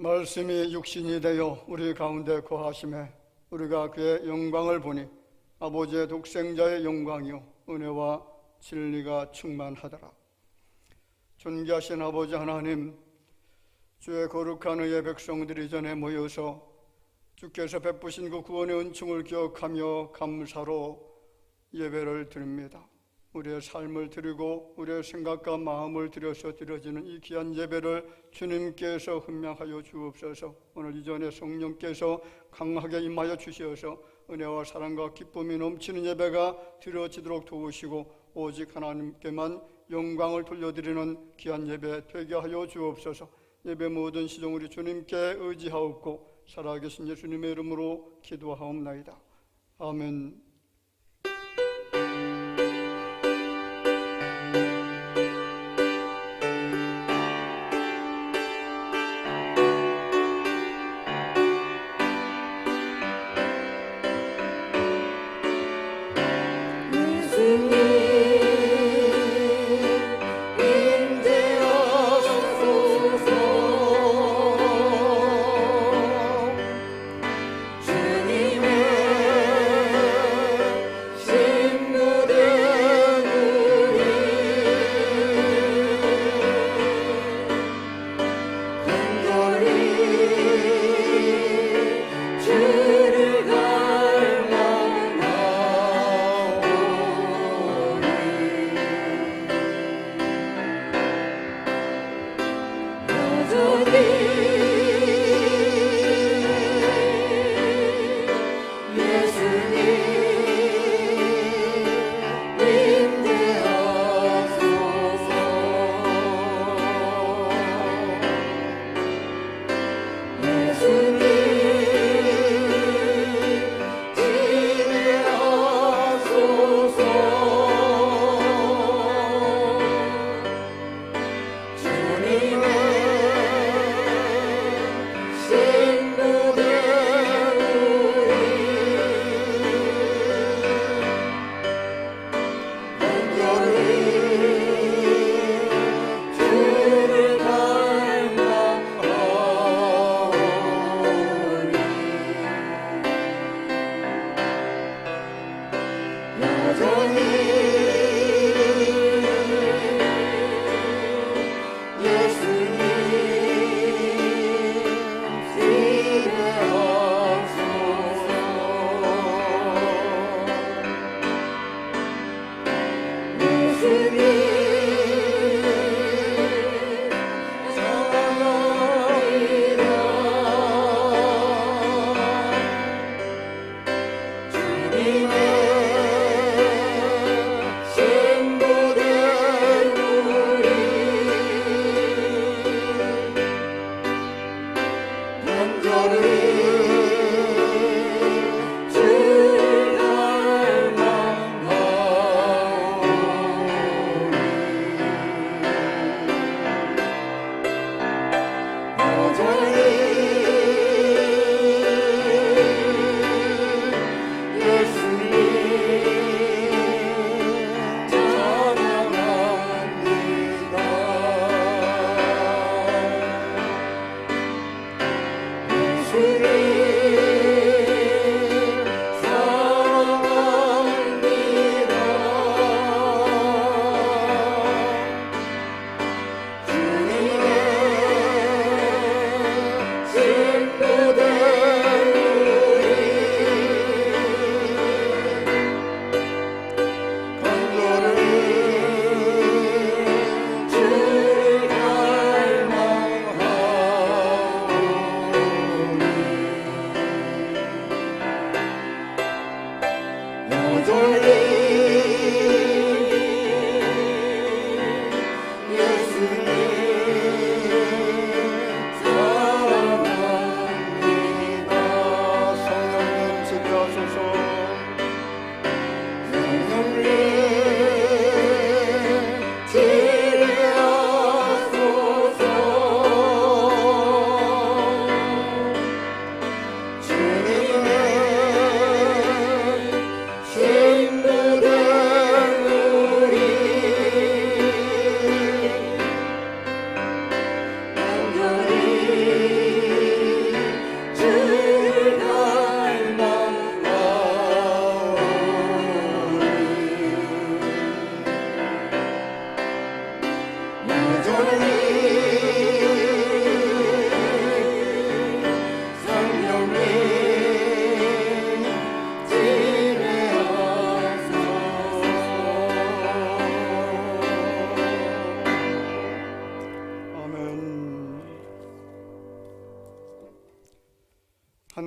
말씀이 육신이 되어 우리 가운데 거하심에 우리가 그의 영광을 보니 아버지의 독생자의 영광이요 은혜와 진리가 충만하더라. 존귀하신 아버지 하나님, 주의 거룩한 의의 백성들이 전에 모여서 주께서 베푸신 그 구원의 은총을 기억하며 감사로 예배를 드립니다. 우리의 삶을 드리고 우리의 생각과 마음을 들여서 드려지는 이 귀한 예배를 주님께서 훈명하여 주옵소서. 오늘 이전에 성령께서 강하게 임하여 주시어서 은혜와 사랑과 기쁨이 넘치는 예배가 드려지도록 도우시고 오직 하나님께만 영광을 돌려드리는 귀한 예배 되게 하여 주옵소서. 예배 모든 시종 우리 주님께 의지하옵고 살아계신 예수님의 이름으로 기도하옵나이다. 아멘. 주님의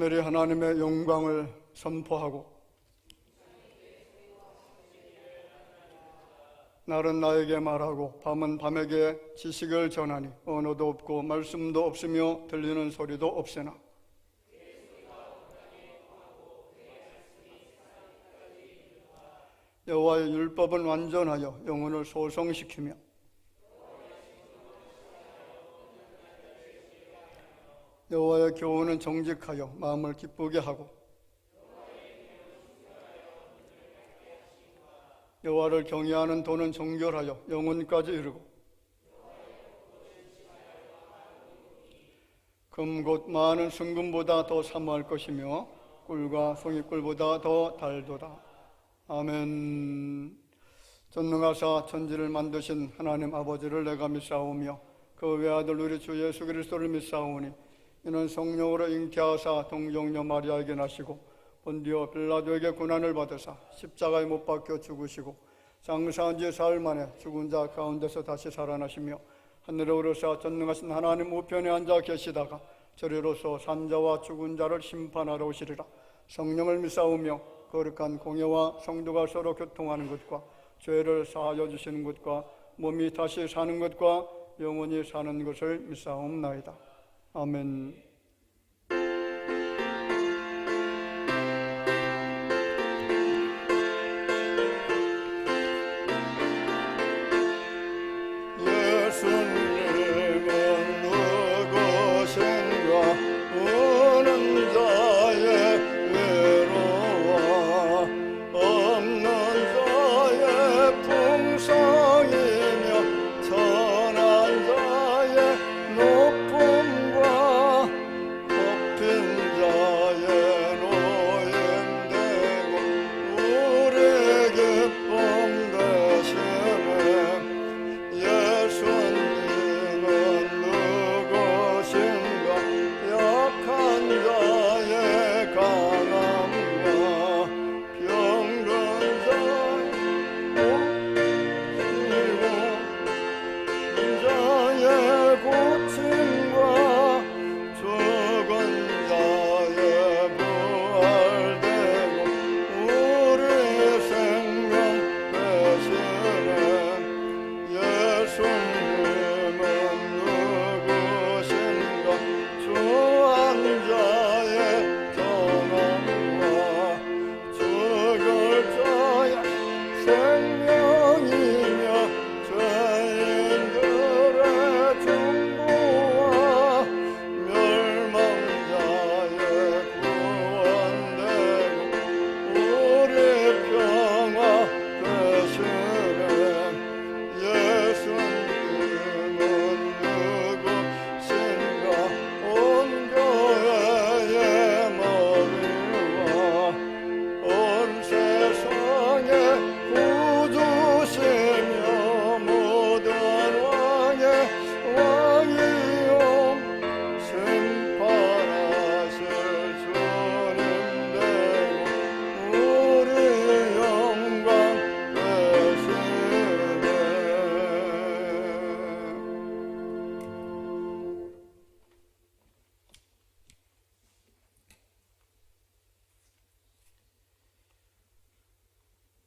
특별히 하나님의 영광을 선포하고 날은 나에게 말하고 밤은 밤에게 지식을 전하니 언어도 없고 말씀도 없으며 들리는 소리도 없으나 여호와의 율법은 완전하여 영혼을 소성시키며 여호와의 교훈은 정직하여 마음을 기쁘게 하고 여호와를 경외하는 도는 정결하여 영혼까지 이르고 금 곧 많은 순금보다 더 사모할 것이며 꿀과 송이꿀보다 더 달도다. 아멘. 전능하사 천지를 만드신 하나님 아버지를 내가 믿사오며 그 외아들 우리 주 예수 그리스도를 믿사오니 이는 성령으로 잉태하사 동정녀 마리아에게 나시고 본디오 빌라도에게 고난을 받으사 십자가에 못 박혀 죽으시고 장사한 지 사흘 만에 죽은 자 가운데서 다시 살아나시며 하늘에 오르사 전능하신 하나님 우편에 앉아 계시다가 저리로서 산자와 죽은 자를 심판하러 오시리라. 성령을 믿사오며 거룩한 공예와 성도가 서로 교통하는 것과 죄를 사하여 주시는 것과 몸이 다시 사는 것과 영원히 사는 것을 믿사옵나이다. 아멘.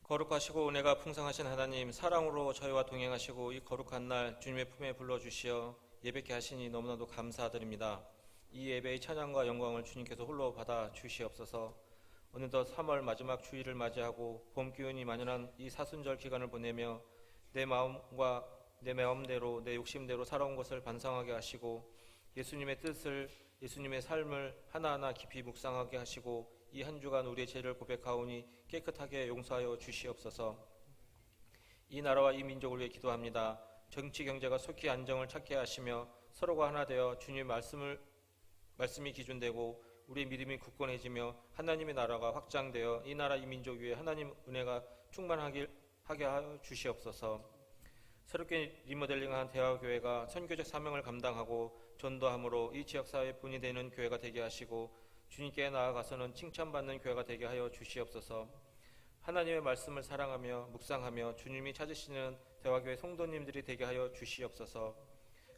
거룩하시고 은혜가 풍성하신 하나님, 사랑으로 저희와 동행하시고 이 거룩한 날 주님의 품에 불러주시어 예배케 하시니 너무나도 감사드립니다. 이 예배의 찬양과 영광을 주님께서 홀로 받아 주시옵소서. 어느덧 3월 마지막 주일을 맞이하고 봄 기운이 만연한 이 사순절 기간을 보내며 내 마음과 내 마음대로 내 욕심대로 살아온 것을 반성하게 하시고 예수님의 뜻을, 예수님의 삶을 하나하나 깊이 묵상하게 하시고 이 한 주간 우리의 죄를 고백하오니 깨끗하게 용서하여 주시옵소서. 이 나라와 이 민족을 위해 기도합니다. 정치 경제가 속히 안정을 찾게 하시며 서로가 하나 되어 주님의 말씀이 기준되고 우리의 믿음이 굳건해지며 하나님의 나라가 확장되어 이 나라 이 민족 위에 하나님 은혜가 충만하게 하여 주시옵소서. 새롭게 리모델링한 대화교회가 선교적 사명을 감당하고 전도함으로 이 지역사회의 본이 되는 교회가 되게 하시고 주님께 나아가서는 칭찬받는 교회가 되게 하여 주시옵소서. 하나님의 말씀을 사랑하며 묵상하며 주님이 찾으시는 대화교회 성도님들이 되게 하여 주시옵소서.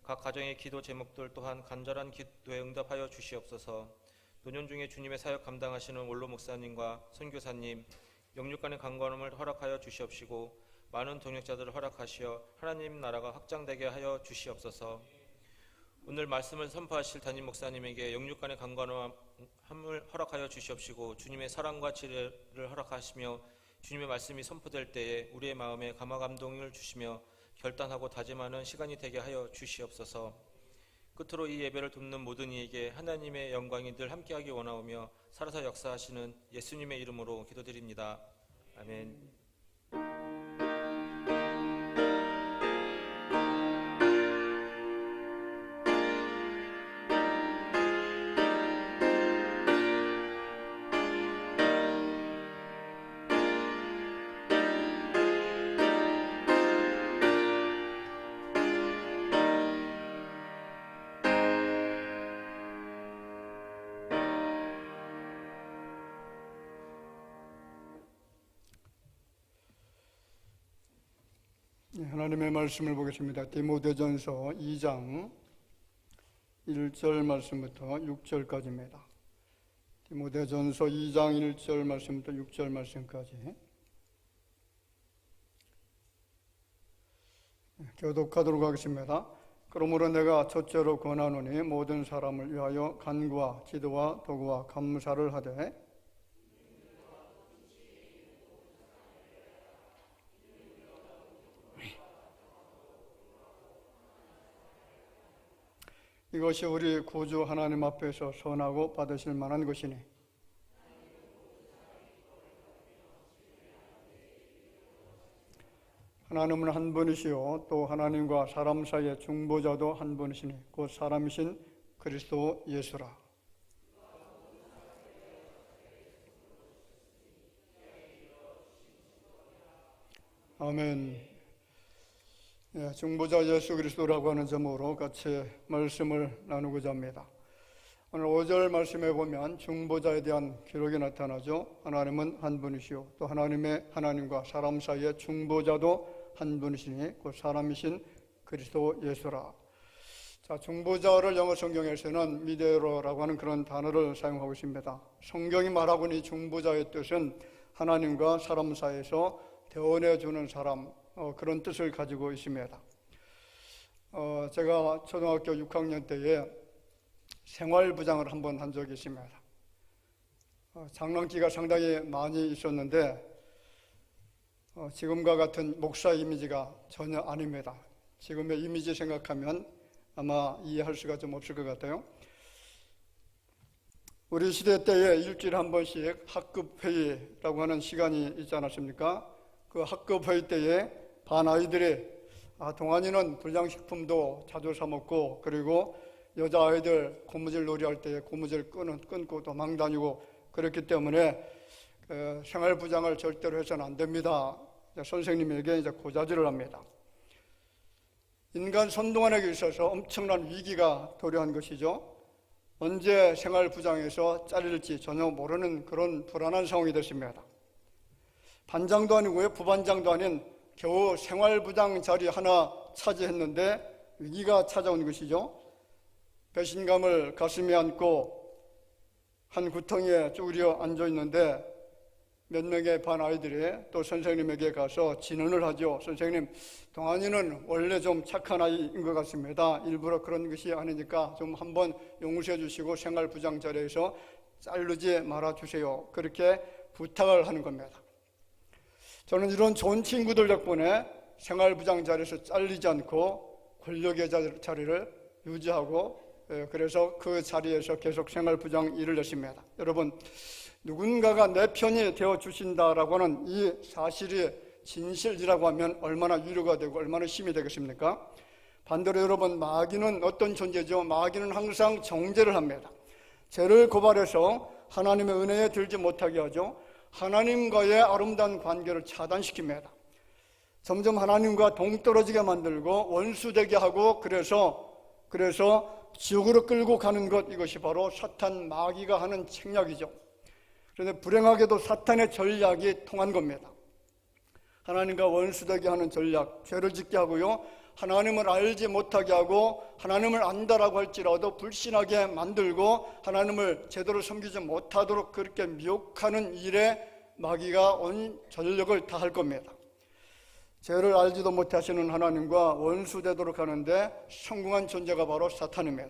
각 가정의 기도 제목들 또한 간절한 기도에 응답하여 주시옵소서. 노년 중에 주님의 사역 감당하시는 원로 목사님과 선교사님, 영육간의 강건함을 허락하여 주시옵시고 많은 동역자들을 허락하시어 하나님 나라가 확장되게 하여 주시옵소서. 오늘 말씀을 선포하실 담임 목사님에게 영육간의 강건함을 허락하여 주시옵시고 주님의 사랑과 지혜를 허락하시며 주님의 말씀이 선포될 때에 우리의 마음에 감화 감동을 주시며 결단하고 다짐하는 시간이 되게 하여 주시옵소서. 끝으로 이 예배를 돕는 모든 이에게 하나님의 영광이 늘 함께하기 원하오며 살아서 역사하시는 예수님의 이름으로 기도드립니다. 아멘. 하나님의 말씀을 보겠습니다. 디모데전서 2장 1절 말씀부터 6절까지입니다. 디모데전서 2장 1절 말씀부터 6절 말씀까지 교독하도록 하겠습니다. 그러므로 내가 첫째로 권하노니 모든 사람을 위하여 간구와 기도와 도구와 감사를 하되 이것이 우리 구주 하나님 앞에서 선하고 받으실 만한 것이니 하나님은 한 분이시요 또 하나님과 사람 사이의 중보자도 한 분이시니 곧 사람이신 그리스도 예수라. 아멘. 중보자 예수 그리스도라고 하는 점으로 같이 말씀을 나누고자 합니다. 오늘 5절 말씀에 보면 중보자에 대한 기록이 나타나죠. 하나님은 한 분이시요 또 하나님과 사람 사이의 중보자도 한 분이시니 그 사람이신 그리스도 예수라. 자, 중보자를 영어 성경에서는 미데로라고 하는 그런 단어를 사용하고 있습니다. 성경이 말하고 있는 이 중보자의 뜻은 하나님과 사람 사이에서 대원해 주는 사람, 그런 뜻을 가지고 있습니다. 제가 초등학교 6학년 때에 생활부장을 한번 한 적이 있습니다. 장난기가 상당히 많이 있었는데 지금과 같은 목사 이미지가 전혀 아닙니다. 지금의 이미지 생각하면 아마 이해할 수가 좀 없을 것 같아요. 우리 시대 때에 일주일에 한 번씩 학급회의라고 하는 시간이 있지 않았습니까? 그 학급회의 때에 반 아이들이 동안이는 불량식품도 자주 사 먹고 그리고 여자아이들 고무줄 놀이할 때 고무줄 끊고 도망 다니고 그렇기 때문에 생활부장을 절대로 해서는 안 됩니다. 선생님에게 이제 고자질을 합니다. 인간 선동안에게 있어서 엄청난 위기가 도래한 것이죠. 언제 생활부장에서 잘릴지 전혀 모르는 그런 불안한 상황이 됐습니다. 반장도 아니고요, 부반장도 아닌 겨우 생활부장 자리 하나 차지했는데 위기가 찾아온 것이죠. 배신감을 가슴에 안고 한 구덩이에 쭈그려 앉아 있는데 몇 명의 반 아이들이 또 선생님에게 가서 진언을 하죠. 선생님, 동안이는 원래 좀 착한 아이인 것 같습니다. 일부러 그런 것이 아니니까 좀 한번 용서해 주시고 생활부장 자리에서 자르지 말아 주세요. 그렇게 부탁을 하는 겁니다. 저는 이런 좋은 친구들 덕분에 생활부장 자리에서 잘리지 않고 권력의 자리를 유지하고 그래서 그 자리에서 계속 생활부장 일을 했습니다. 여러분, 누군가가 내 편이 되어주신다라고 하는 이 사실이 진실이라고 하면 얼마나 위로가 되고 얼마나 힘이 되겠습니까? 반대로 여러분, 마귀는 어떤 존재죠? 마귀는 항상 정죄를 합니다. 죄를 고발해서 하나님의 은혜에 들지 못하게 하죠. 하나님과의 아름다운 관계를 차단시킵니다. 점점 하나님과 동떨어지게 만들고 원수되게 하고 그래서 지옥으로 끌고 가는 것, 이것이 바로 사탄 마귀가 하는 책략이죠. 그런데 불행하게도 사탄의 전략이 통한 겁니다. 하나님과 원수되게 하는 전략, 죄를 짓게 하고요, 하나님을 알지 못하게 하고 하나님을 안다라고 할지라도 불신하게 만들고 하나님을 제대로 섬기지 못하도록 그렇게 미혹하는 일에 마귀가 온 전력을 다할 겁니다. 죄를 알지도 못하시는 하나님과 원수되도록 하는데 성공한 존재가 바로 사탄입니다.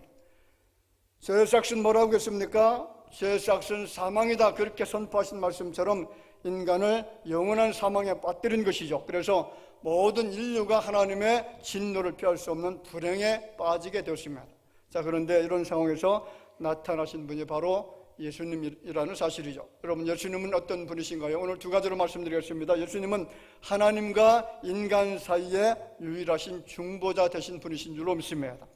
죄의 삭은 뭐라고 했습니까? 죄의 삭은 사망이다, 그렇게 선포하신 말씀처럼 인간을 영원한 사망에 빠뜨린 것이죠. 그래서 모든 인류가 하나님의 진노를 피할 수 없는 불행에 빠지게 되었습니다. 자, 그런데 이런 상황에서 나타나신 분이 바로 예수님이라는 사실이죠. 여러분, 예수님은 어떤 분이신가요? 오늘 두 가지로 말씀드리겠습니다. 예수님은 하나님과 인간 사이에 유일하신 중보자 되신 분이신 줄로 믿습니다.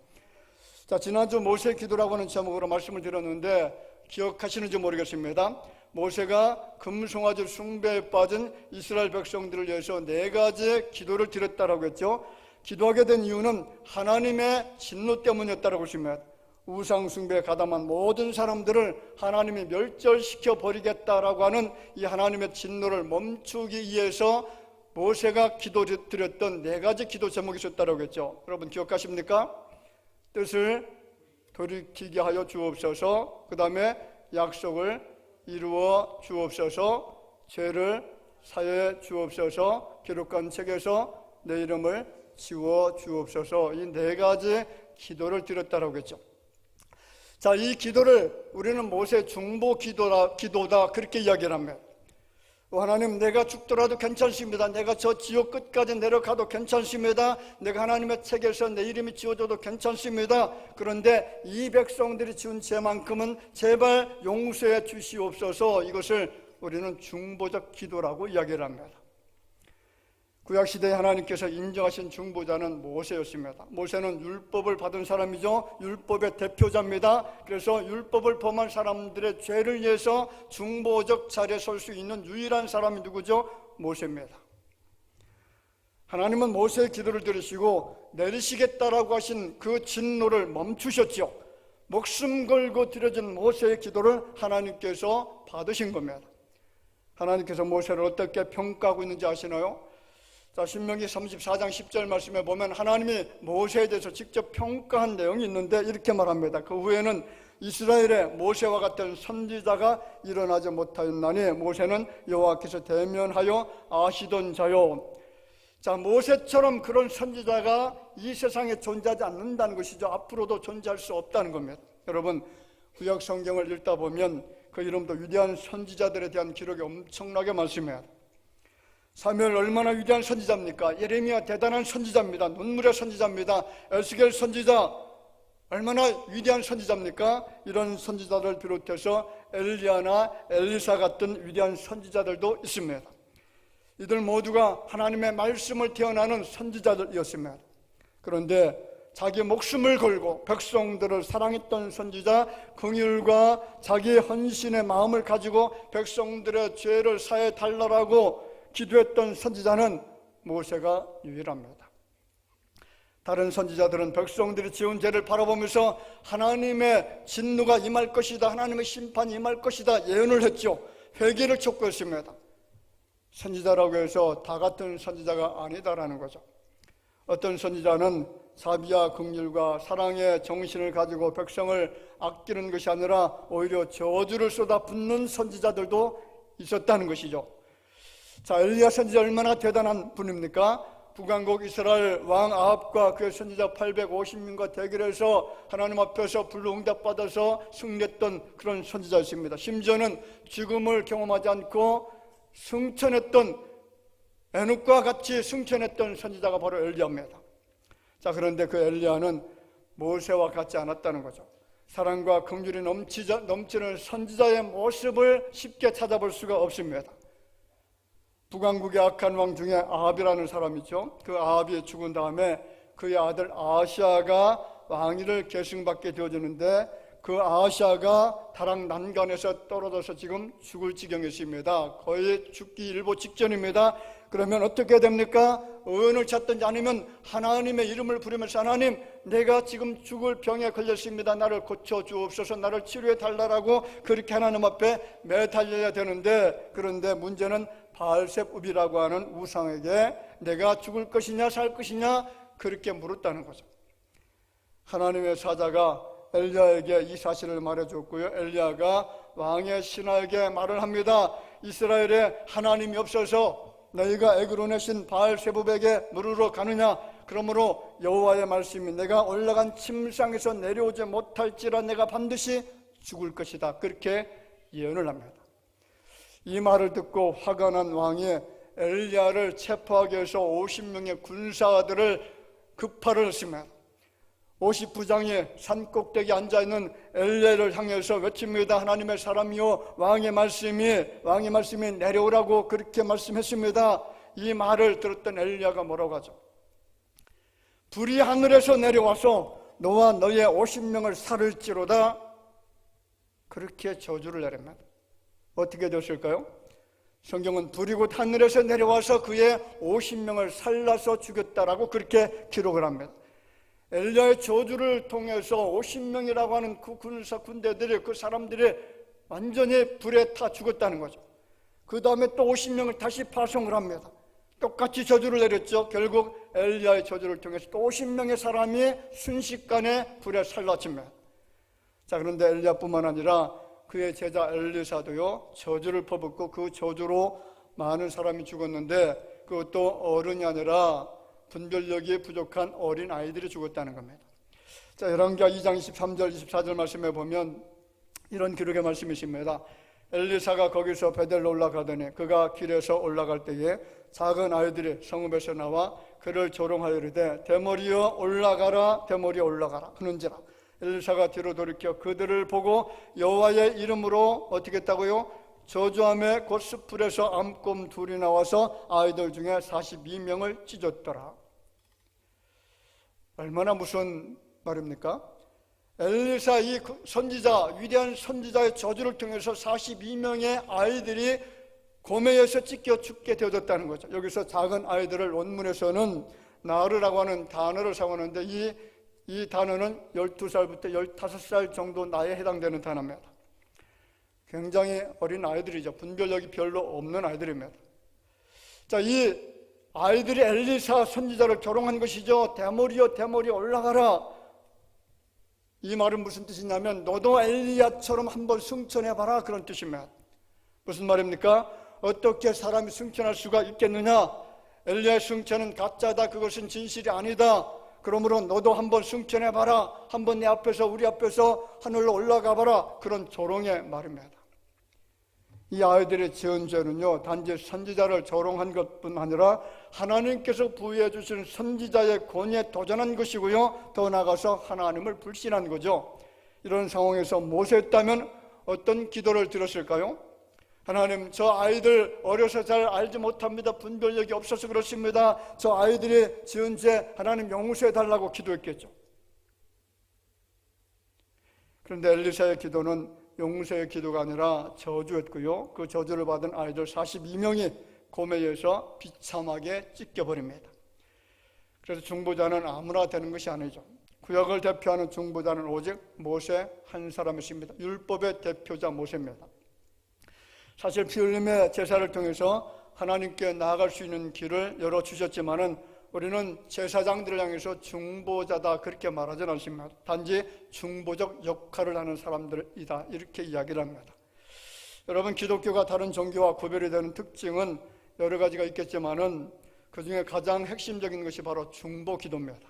자, 지난주 모세 기도라고 하는 제목으로 말씀을 드렸는데 기억하시는지 모르겠습니다. 모세가 금송아지 숭배에 빠진 이스라엘 백성들을 위해서 4가지의 기도를 드렸다라고 했죠. 기도하게 된 이유는 하나님의 진노 때문이었다라고 했습니다. 우상 숭배에 가담한 모든 사람들을 하나님이 멸절시켜 버리겠다라고 하는 이 하나님의 진노를 멈추기 위해서 모세가 기도드렸던 4가지 기도 제목이 있었다라고 했죠. 여러분 기억하십니까? 뜻을 돌이키게 하여 주옵소서, 그 다음에 약속을 이루어 주옵소서, 죄를 사해 주옵소서, 기록한 책에서 내 이름을 지워 주옵소서, 이 4가지 기도를 드렸다라고 했죠. 자, 이 기도를 우리는 모세 중보 기도다 그렇게 이야기를 합니다. 하나님, 내가 죽더라도 괜찮습니다. 내가 저 지옥 끝까지 내려가도 괜찮습니다. 내가 하나님의 책에서 내 이름이 지워져도 괜찮습니다. 그런데 이 백성들이 지은 죄만큼은 제발 용서해 주시옵소서. 이것을 우리는 중보적 기도라고 이야기를 합니다. 구약시대에 하나님께서 인정하신 중보자는 모세였습니다. 모세는 율법을 받은 사람이죠. 율법의 대표자입니다. 그래서 율법을 범한 사람들의 죄를 위해서 중보적 자리에 설 수 있는 유일한 사람이 누구죠? 모세입니다. 하나님은 모세의 기도를 들으시고 내리시겠다라고 하신 그 진노를 멈추셨죠. 목숨 걸고 드려진 모세의 기도를 하나님께서 받으신 겁니다. 하나님께서 모세를 어떻게 평가하고 있는지 아시나요? 자, 신명기 34장 10절 말씀에 보면 하나님이 모세에 대해서 직접 평가한 내용이 있는데 이렇게 말합니다. 그 후에는 이스라엘의 모세와 같은 선지자가 일어나지 못하였나니 모세는 여호와께서 대면하여 아시던 자요. 자, 모세처럼 그런 선지자가 이 세상에 존재하지 않는다는 것이죠. 앞으로도 존재할 수 없다는 겁니다. 여러분, 구약 성경을 읽다 보면 그 이름도 위대한 선지자들에 대한 기록이 엄청나게 많습니다. 사무엘 얼마나 위대한 선지자입니까? 예레미야 대단한 선지자입니다. 눈물의 선지자입니다. 에스겔 선지자 얼마나 위대한 선지자입니까? 이런 선지자를 비롯해서 엘리야나 엘리사 같은 위대한 선지자들도 있습니다. 이들 모두가 하나님의 말씀을 태어나는 선지자들이었습니다. 그런데 자기 목숨을 걸고 백성들을 사랑했던 선지자, 긍휼과 자기의 헌신의 마음을 가지고 백성들의 죄를 사해 달라고 기도했던 선지자는 모세가 유일합니다. 다른 선지자들은 백성들이 지은 죄를 바라보면서 하나님의 진노가 임할 것이다, 하나님의 심판이 임할 것이다 예언을 했죠. 회개를 촉구했습니다. 선지자라고 해서 다 같은 선지자가 아니다라는 거죠. 어떤 선지자는 자비와 긍휼과 사랑의 정신을 가지고 백성을 아끼는 것이 아니라 오히려 저주를 쏟아붓는 선지자들도 있었다는 것이죠. 자, 엘리야 선지자 얼마나 대단한 분입니까? 북왕국 이스라엘 왕 아합과 그의 선지자 850명과 대결해서 하나님 앞에서 불응답받아서 승리했던 그런 선지자였습니다. 심지어는 죽음을 경험하지 않고 승천했던, 에녹과 같이 승천했던 선지자가 바로 엘리야입니다. 자, 그런데 그 엘리야는 모세와 같지 않았다는 거죠. 사랑과 긍휼이 넘치는 선지자의 모습을 쉽게 찾아볼 수가 없습니다. 북왕국의 악한 왕 중에 아합이라는 사람이 있죠. 그 아합이 죽은 다음에 그의 아들 아하시아가 왕위를 계승받게 되어지는데 그 아하시아가 다락 난간에서 떨어져서 지금 죽을 지경에 있습니다. 거의 죽기 일보 직전입니다. 그러면 어떻게 됩니까? 의원을 찾든지 아니면 하나님의 이름을 부르면서 하나님, 내가 지금 죽을 병에 걸렸습니다. 나를 고쳐주옵소서, 나를 치료해 달라고 그렇게 하나님 앞에 매달려야 되는데, 그런데 문제는 바알셉읍이라고 하는 우상에게 내가 죽을 것이냐 살 것이냐 그렇게 물었다는 거죠. 하나님의 사자가 엘리야에게 이 사실을 말해줬고요. 엘리야가 왕의 신하에게 말을 합니다. 이스라엘에 하나님이 없어서 너희가 에그론의 신 바알세붑에게 물으러 가느냐? 그러므로 여호와의 말씀이 내가 올라간 침상에서 내려오지 못할지라 내가 반드시 죽을 것이다. 그렇게 예언을 합니다. 이 말을 듣고 화가 난 왕이 엘리야를 체포하기 위해서 50명의 군사들을 급파를 했습니다. 50부장이 산꼭대기에 앉아있는 엘리야를 향해서 외칩니다. 하나님의 사람이요 왕의 말씀이 내려오라고 그렇게 말씀했습니다. 이 말을 들었던 엘리야가 뭐라고 하죠? 불이 하늘에서 내려와서 너와 너의 50명을 살을지로다. 그렇게 저주를 내립니다. 어떻게 됐을까요? 성경은 불이 곧 하늘에서 내려와서 그의 50명을 살라서 죽였다라고 그렇게 기록을 합니다. 엘리야의 저주를 통해서 50명이라고 하는 그 군대들이, 그 사람들이 완전히 불에 타 죽었다는 거죠. 그 다음에 또 50명을 다시 파송을 합니다. 똑같이 저주를 내렸죠. 결국 엘리야의 저주를 통해서 또 50명의 사람이 순식간에 불에 살라칩니다. 자, 그런데 엘리야뿐만 아니라 그의 제자 엘리사도요 저주를 퍼붓고 그 저주로 많은 사람이 죽었는데 그것도 어른이 아니라 분별력이 부족한 어린 아이들이 죽었다는 겁니다. 자, 열왕기하 2장 23절 24절 말씀에 보면 이런 기록의 말씀이 있습니다. 엘리사가 거기서 베델로 올라가더니 그가 길에서 올라갈 때에 작은 아이들이 성읍에서 나와 그를 조롱하여 이르되 대머리여 올라가라 대머리여 올라가라 하는지라. 엘리사가 뒤로 돌이켜 그들을 보고 여호와의 이름으로 어떻게 했다고요? 저주함에 곧 숯불에서 암곰 둘이 나와서 아이들 중에 42명을 찢었더라. 얼마나 무서운 말입니까? 엘리사 이 선지자, 위대한 선지자의 저주를 통해서 42명의 아이들이 고매에서 찢겨 죽게 되어졌다는 거죠. 여기서 작은 아이들을 원문에서는 나르라고 하는 단어를 사용하는데 이 단어는 12살부터 15살 정도 나이에 해당되는 단어입니다. 굉장히 어린 아이들이죠. 분별력이 별로 없는 아이들입니다. 자, 이 아이들이 엘리사 선지자를 조롱한 것이죠. 대머리여 대머리 올라가라. 이 말은 무슨 뜻이냐면 너도 엘리야처럼 한번 승천해봐라 그런 뜻입니다. 무슨 말입니까? 어떻게 사람이 승천할 수가 있겠느냐? 엘리야의 승천은 가짜다. 그것은 진실이 아니다. 그러므로 너도 한번 승천해봐라. 한번 내 앞에서 우리 앞에서 하늘로 올라가봐라. 그런 조롱의 말입니다. 이 아이들의 지은 죄는요 단지 선지자를 조롱한 것뿐 아니라 하나님께서 부여해 주신 선지자의 권위에 도전한 것이고요 더 나아가서 하나님을 불신한 거죠. 이런 상황에서 모세였다면 어떤 기도를 드렸을까요? 하나님, 저 아이들 어려서 잘 알지 못합니다. 분별력이 없어서 그렇습니다. 저 아이들이 지은 죄 하나님 용서해 달라고 기도했겠죠. 그런데 엘리사의 기도는 용서의 기도가 아니라 저주였고요 그 저주를 받은 아이들 42명이 고매에서 비참하게 찢겨버립니다. 그래서 중보자는 아무나 되는 것이 아니죠. 구약을 대표하는 중보자는 오직 모세 한 사람이십니다. 율법의 대표자 모세입니다. 사실 피 흘림의 제사를 통해서 하나님께 나아갈 수 있는 길을 열어주셨지만은 우리는 제사장들을 향해서 중보자다 그렇게 말하지는 않습니다. 단지 중보적 역할을 하는 사람들이다 이렇게 이야기를 합니다. 여러분, 기독교가 다른 종교와 구별이 되는 특징은 여러 가지가 있겠지만은 그 중에 가장 핵심적인 것이 바로 중보 기도입니다.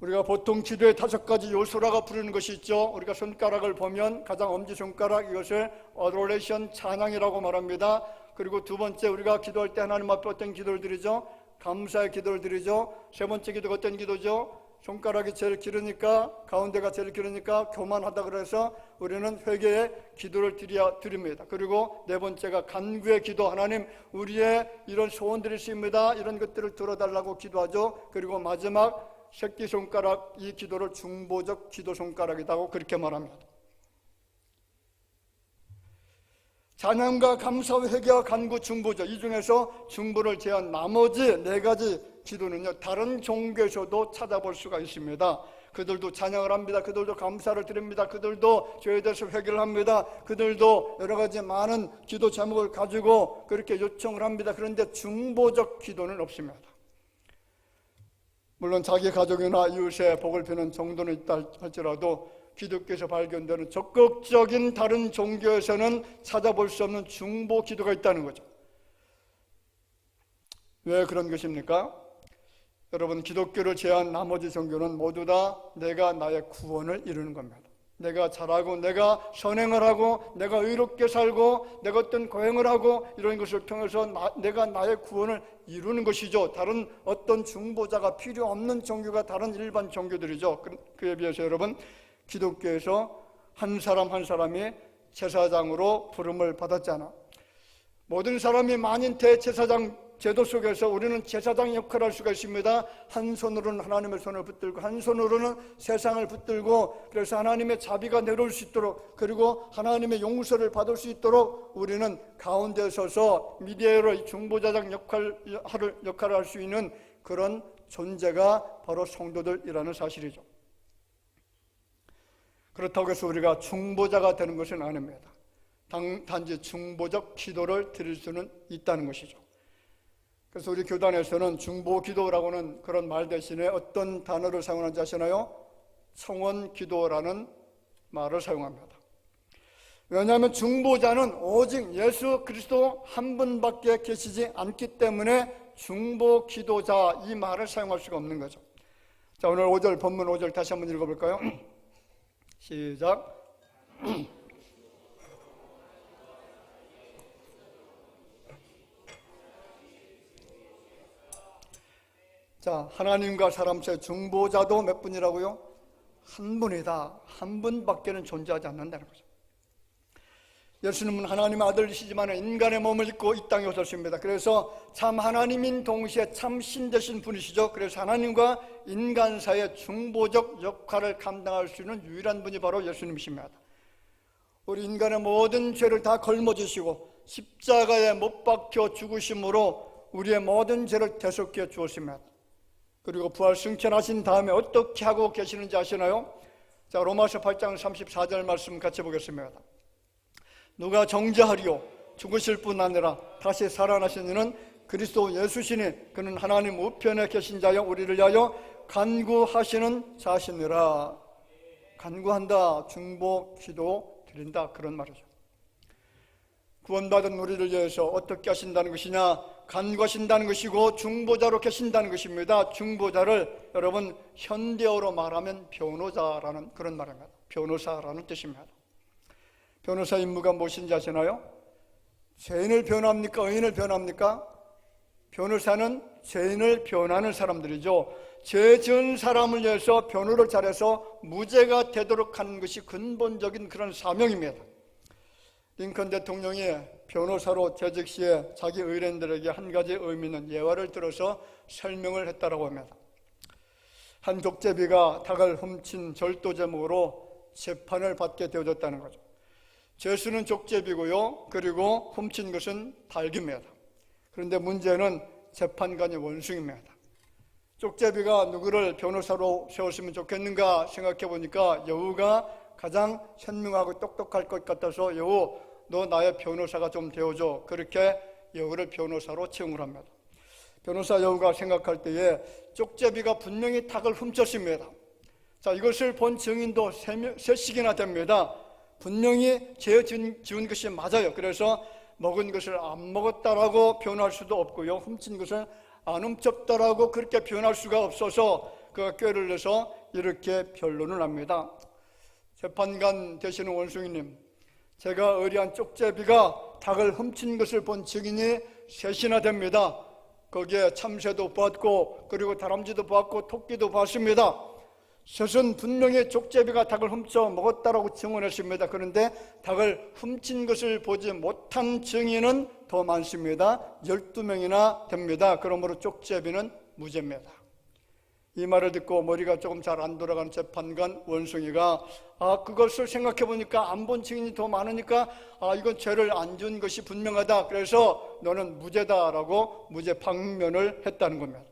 우리가 보통 기도의 5가지 요소라고 부르는 것이 있죠. 우리가 손가락을 보면 가장 엄지손가락, 이것을 어도레이션 찬양이라고 말합니다. 그리고 두 번째, 우리가 기도할 때 하나님 앞에 어떤 기도를 드리죠? 감사의 기도를 드리죠. 세 번째 기도가 어떤 기도죠? 손가락이 제일 길으니까, 가운데가 제일 길으니까 교만하다 그래서 우리는 회개의 기도를 드립니다. 그리고 네 번째가 간구의 기도. 하나님, 우리의 이런 소원들이 있습니다. 이런 것들을 들어달라고 기도하죠. 그리고 마지막 새끼손가락, 이 기도를 중보적 기도 손가락이라고 그렇게 말합니다. 찬양과 감사와 회개와 간구, 중보죠. 이 중에서 중보를 제한 나머지 4가지 기도는요 다른 종교에서도 찾아볼 수가 있습니다. 그들도 찬양을 합니다. 그들도 감사를 드립니다. 그들도 죄에 대해서 회개를 합니다. 그들도 여러 가지 많은 기도 제목을 가지고 그렇게 요청을 합니다. 그런데 중보적 기도는 없습니다. 물론 자기 가족이나 이웃의 복을 비는 정도는 있다 할지라도 기독교에서 발견되는 적극적인 다른 종교에서는 찾아볼 수 없는 중보 기도가 있다는 거죠. 왜 그런 것입니까? 여러분, 기독교를 제외한 나머지 종교는 모두 다 내가 나의 구원을 이루는 겁니다. 내가 잘하고 내가 선행을 하고 내가 의롭게 살고 내가 어떤 고행을 하고 이런 것을 통해서 내가 나의 구원을 이루는 것이죠. 다른 어떤 중보자가 필요 없는 종교가 다른 일반 종교들이죠. 그에 비해서 여러분, 기독교에서 한 사람 한 사람이 제사장으로 부름을 받았잖아. 모든 사람이 만인 대제사장 제도 속에서 우리는 제사장 역할을 할 수가 있습니다. 한 손으로는 하나님의 손을 붙들고 한 손으로는 세상을 붙들고, 그래서 하나님의 자비가 내려올 수 있도록, 그리고 하나님의 용서를 받을 수 있도록 우리는 가운데 서서 미디어로 중보자장 역할을 할 수 있는 그런 존재가 바로 성도들이라는 사실이죠. 그렇다고 해서 우리가 중보자가 되는 것은 아닙니다. 단지 중보적 기도를 드릴 수는 있다는 것이죠. 그래서 우리 교단에서는 중보기도라고는 그런 말 대신에 어떤 단어를 사용하는지 아시나요? 청원기도라는 말을 사용합니다. 왜냐하면 중보자는 오직 예수 그리스도 한 분밖에 계시지 않기 때문에 중보기도자 이 말을 사용할 수가 없는 거죠. 자, 오늘 5절 본문 5절 다시 한번 읽어볼까요? 시작. 자, 하나님과 사람 사이 중보자도 몇 분이라고요? 한 분이다. 한 분밖에는 존재하지 않는다는 거죠. 예수님은 하나님의 아들이시지만 인간의 몸을 입고 이 땅에 오셨습니다. 그래서 참 하나님인 동시에 참 신 되신 분이시죠. 그래서 하나님과 인간 사이의 중보적 역할을 감당할 수 있는 유일한 분이 바로 예수님이십니다. 우리 인간의 모든 죄를 다 걸머지시고 십자가에 못 박혀 죽으심으로 우리의 모든 죄를 대속해 주었습니다. 그리고 부활 승천하신 다음에 어떻게 하고 계시는지 아시나요? 자, 로마서 8장 34절 말씀 같이 보겠습니다. 누가 정죄하리요? 죽으실 뿐 아니라 다시 살아나신 이는 그리스도 예수시니 그는 하나님 우편에 계신 자여 우리를 위하여 간구하시는 자시니라. 간구한다, 중보, 기도 드린다, 그런 말이죠. 구원받은 우리를 위해서 어떻게 하신다는 것이냐? 간구하신다는 것이고 중보자로 계신다는 것입니다. 중보자를 여러분 현대어로 말하면 변호자라는 그런 말입니다. 변호사라는 뜻입니다. 변호사 임무가 무엇인지 아시나요? 죄인을 변호합니까? 의인을 변호합니까? 변호사는 죄인을 변호하는 사람들이죠. 죄 지은 사람을 위해서 변호를 잘해서 무죄가 되도록 하는 것이 근본적인 그런 사명입니다. 링컨 대통령이 변호사로 재직 시에 자기 의뢰인들에게 한 가지 의미 있는 예화를 들어서 설명을 했다고 합니다. 한 족제비가 닭을 훔친 절도 제목으로 재판을 받게 되어졌다는 거죠. 죄수는 족제비고요, 그리고 훔친 것은 닭입니다. 그런데 문제는 재판관이 원숭이입니다. 족제비가 누구를 변호사로 세웠으면 좋겠는가 생각해 보니까 여우가 가장 현명하고 똑똑할 것 같아서 여우, 너 나의 변호사가 좀 되어줘. 그렇게 여우를 변호사로 채용을 합니다. 변호사 여우가 생각할 때에 쪽제비가 분명히 닭을 훔쳤습니다. 자, 이것을 본 증인도 셋씩이나 됩니다. 분명히 죄 지은 것이 맞아요. 그래서 먹은 것을 안 먹었다라고 변호할 수도 없고요, 훔친 것을 안 훔쳤다라고 그렇게 변호할 수가 없어서 그가 꾀를 내서 이렇게 변론을 합니다. 재판관 되시는 원숭이님, 제가 의뢰한 쪽제비가 닭을 훔친 것을 본 증인이 셋이나 됩니다. 거기에 참새도 봤고 그리고 다람쥐도 봤고 토끼도 봤습니다. 셋은 분명히 쪽제비가 닭을 훔쳐 먹었다라고 증언했습니다. 그런데 닭을 훔친 것을 보지 못한 증인은 더 많습니다. 12명이나 됩니다. 그러므로 쪽제비는 무죄입니다. 이 말을 듣고 머리가 조금 잘 안 돌아가는 재판관 원숭이가 그것을 생각해 보니까 안 본 증인이 더 많으니까 이건 죄를 안 지은 것이 분명하다. 그래서 너는 무죄다라고 무죄 방면을 했다는 겁니다.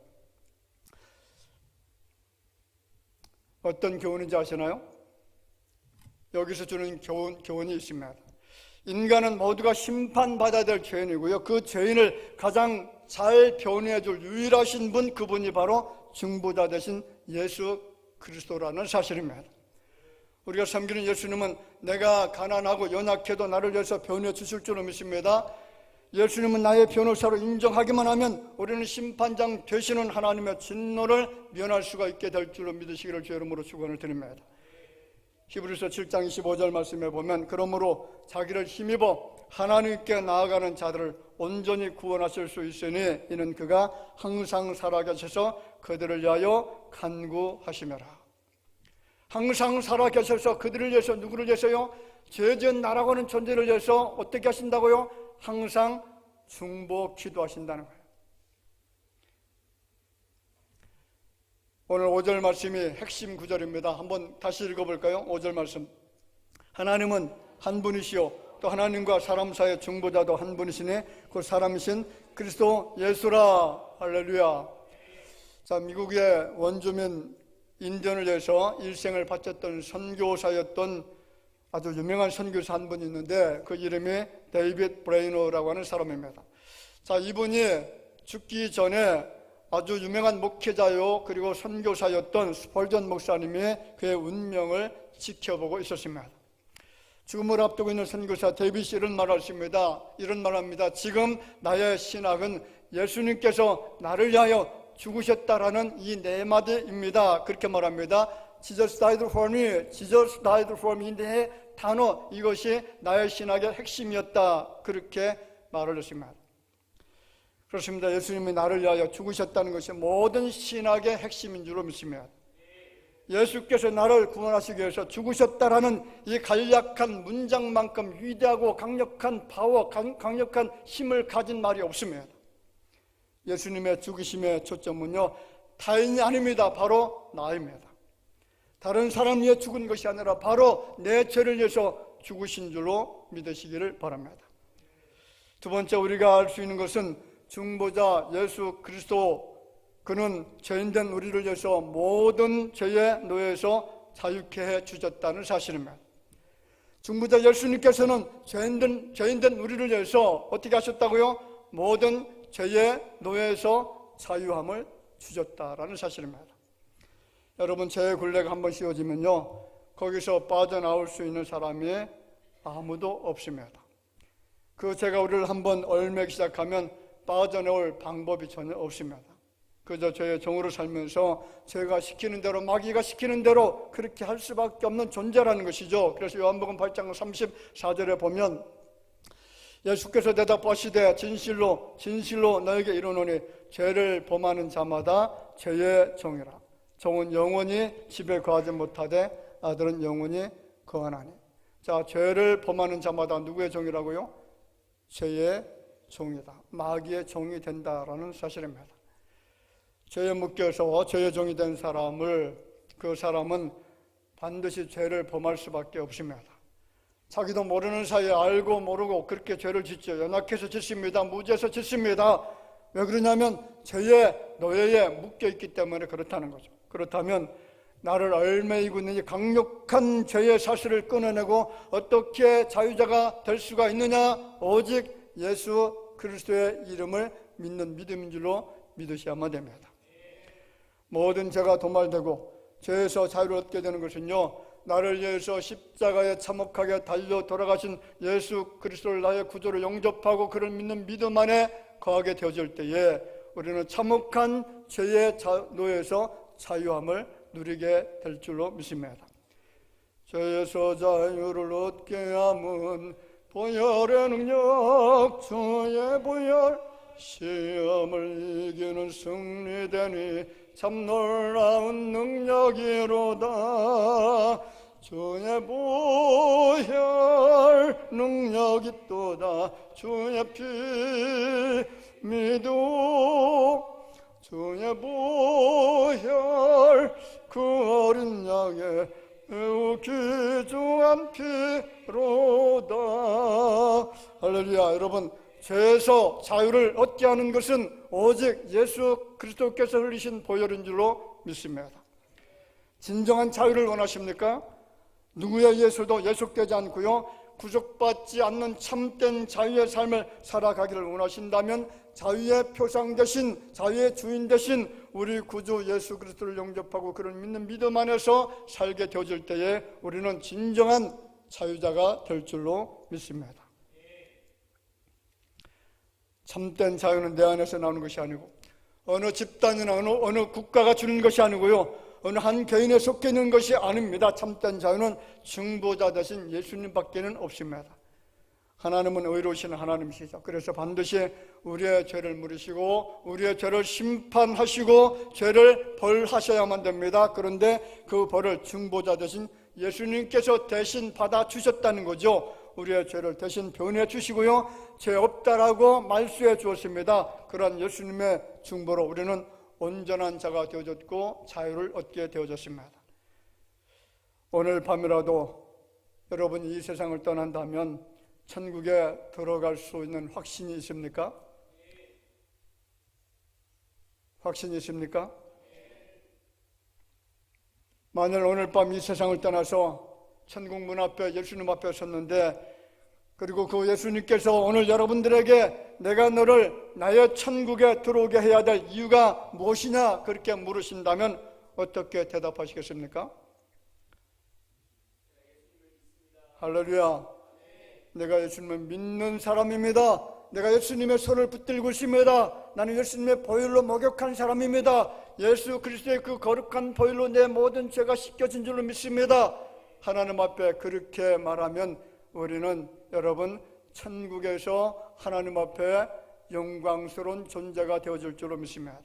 어떤 교훈인지 아시나요? 여기서 주는 교훈이 있습니다. 인간은 모두가 심판받아야 될 죄인이고요, 그 죄인을 가장 잘 변호해 줄 유일하신 분, 그분이 바로 중보자 되신 예수 그리스도라는 사실입니다. 우리가 섬기는 예수님은 내가 가난하고 연약해도 나를 위해서 변호해 주실 줄로 믿습니다. 예수님은 나의 변호사로 인정하기만 하면 우리는 심판장 되시는 하나님의 진노를 면할 수가 있게 될 줄로 믿으시기를 주의 이름으로 축원을 드립니다. 히브리서 7장 25절 말씀에 보면 그러므로 자기를 힘입어 하나님께 나아가는 자들을 온전히 구원하실 수 있으니 이는 그가 항상 살아계셔서 그들을 위하여 간구하시며라. 항상 살아계셔서 그들을 위해서, 누구를 위해서요? 죄지은 나라고 하는 존재를 위해서 어떻게 하신다고요? 항상 중보 기도하신다는 거예요. 오늘 5절 말씀이 핵심 구절입니다. 한번 다시 읽어볼까요? 5절 말씀. 하나님은 한 분이시요 또 하나님과 사람 사이의 중보자도 한 분이시니 그 사람이신 그리스도 예수라. 할렐루야. 자, 미국의 원주민 인디언을 위해서 일생을 바쳤던 선교사였던 아주 유명한 선교사 한 분이 있는데 그 이름이 데이빗 브레이너라고 하는 사람입니다. 자, 이분이 죽기 전에 아주 유명한 목회자요 그리고 선교사였던 스펄전 목사님이 그의 운명을 지켜보고 있었습니다. 죽음을 앞두고 있는 선교사 데이빗이 이런 말을 했습니다. 이런 말합니다. 지금 나의 신학은 예수님께서 나를 위하여 죽으셨다라는 이 네 마디입니다. 그렇게 말합니다. Jesus died for me, Jesus died for me. 이 단어, 이것이 나의 신학의 핵심이었다. 그렇게 말을 했습니다. 그렇습니다. 예수님이 나를 위하여 죽으셨다는 것이 모든 신학의 핵심인 줄로 믿습니다. 예수께서 나를 구원하시기 위해서 죽으셨다라는 이 간략한 문장만큼 위대하고 강력한 파워, 강력한 힘을 가진 말이 없습니다. 예수님의 죽으심의 초점은요, 타인이 아닙니다. 바로 나입니다. 다른 사람 위해 죽은 것이 아니라 바로 내 죄를 위해서 죽으신 줄로 믿으시기를 바랍니다. 두 번째, 우리가 알 수 있는 것은 중보자 예수 그리스도, 그는 죄인된 우리를 위해서 모든 죄의 노예에서 자유케 해 주셨다는 사실입니다. 중보자 예수님께서는 죄인된 우리를 위해서 어떻게 하셨다고요? 모든 죄의 노예에서 자유함을 주셨다라는 사실입니다. 여러분, 죄의 굴레가 한번 씌워지면요, 거기서 빠져나올 수 있는 사람이 아무도 없습니다. 그 죄가 우리를 한번 얽매기 시작하면 빠져나올 방법이 전혀 없습니다. 그저 죄의 종으로 살면서 죄가 시키는 대로, 마귀가 시키는 대로 그렇게 할 수밖에 없는 존재라는 것이죠. 그래서 요한복음 8장 34절에 보면 예수께서 대답하시되 진실로 진실로 너에게 이르노니 죄를 범하는 자마다 죄의 종이라. 종은 영원히 집에 거하지 못하되 아들은 영원히 거하나니. 자, 죄를 범하는 자마다 누구의 종이라고요? 죄의 종이다. 마귀의 종이 된다라는 사실입니다. 죄에 묶여서 죄의 종이 된 사람을, 그 사람은 반드시 죄를 범할 수밖에 없습니다. 자기도 모르는 사이에 알고 모르고 그렇게 죄를 짓죠. 연약해서 짓습니다. 무지해서 짓습니다. 왜 그러냐면 죄의 노예에 묶여있기 때문에 그렇다는 거죠. 그렇다면 나를 얽매이고 있는 이 강력한 죄의 사슬을 끊어내고 어떻게 자유자가 될 수가 있느냐? 오직 예수 그리스도의 이름을 믿는 믿음인 줄로 믿으셔야만 됩니다. 모든 죄가 도말되고 죄에서 자유를 얻게 되는 것은요, 나를 위해서 십자가에 참혹하게 달려 돌아가신 예수 그리스도를 나의 구주로 영접하고 그를 믿는 믿음 안에 거하게 되어질 때에 우리는 참혹한 죄의 노예에서 자유함을 누리게 될 줄로 믿습니다. 죄에서 자유를 얻게 함은 보혈의 능력, 주의 보혈, 시험을 이기는 승리되니 참 놀라운 능력이로다. 주의 보혈 능력이 또다. 주의 피 믿어. 주의 보혈 그 어린 양의 매우 귀중한 피로다. 할렐루야. 여러분, 죄에서 자유를 얻게 하는 것은 오직 예수 그리스도께서 흘리신 보혈인 줄로 믿습니다. 진정한 자유를 원하십니까? 누구에 의해서도 예속되지 않고요, 구속받지 않는 참된 자유의 삶을 살아가기를 원하신다면 자유의 표상 되신, 자유의 주인 되신 우리 구주 예수 그리스도를 영접하고 그를 믿는 믿음 안에서 살게 되어질 때에 우리는 진정한 자유자가 될 줄로 믿습니다. 참된 자유는 내 안에서 나오는 것이 아니고 어느 집단이나 어느 국가가 주는 것이 아니고요, 어느 한 개인에 속해 있는 것이 아닙니다. 참된 자유는 중보자 되신 예수님밖에는 없습니다. 하나님은 의로우신 하나님이시죠. 그래서 반드시 우리의 죄를 물으시고 우리의 죄를 심판하시고 죄를 벌하셔야만 됩니다. 그런데 그 벌을 중보자 되신 예수님께서 대신 받아주셨다는 거죠. 우리의 죄를 대신 변해 주시고요, 죄 없다라고 말씀해 주었습니다. 그러한 예수님의 중보로 우리는 온전한 자가 되어졌고 자유를 얻게 되어졌습니다. 오늘 밤이라도 여러분이 이 세상을 떠난다면 천국에 들어갈 수 있는 확신이 있습니까? 확신이 있습니까? 만약 오늘 밤 이 세상을 떠나서 천국 문 앞에 예수님 앞에 섰는데, 그리고 그 예수님께서 오늘 여러분들에게 내가 너를 나의 천국에 들어오게 해야 될 이유가 무엇이냐 그렇게 물으신다면 어떻게 대답하시겠습니까? 할렐루야, 내가 예수님을 믿는 사람입니다. 내가 예수님의 손을 붙들고 있습니다. 나는 예수님의 보혈로 목욕한 사람입니다. 예수 그리스도의 그 거룩한 보혈로 내 모든 죄가 씻겨진 줄로 믿습니다. 하나님 앞에 그렇게 말하면 우리는 여러분 천국에서 하나님 앞에 영광스러운 존재가 되어질 줄로 믿습니다.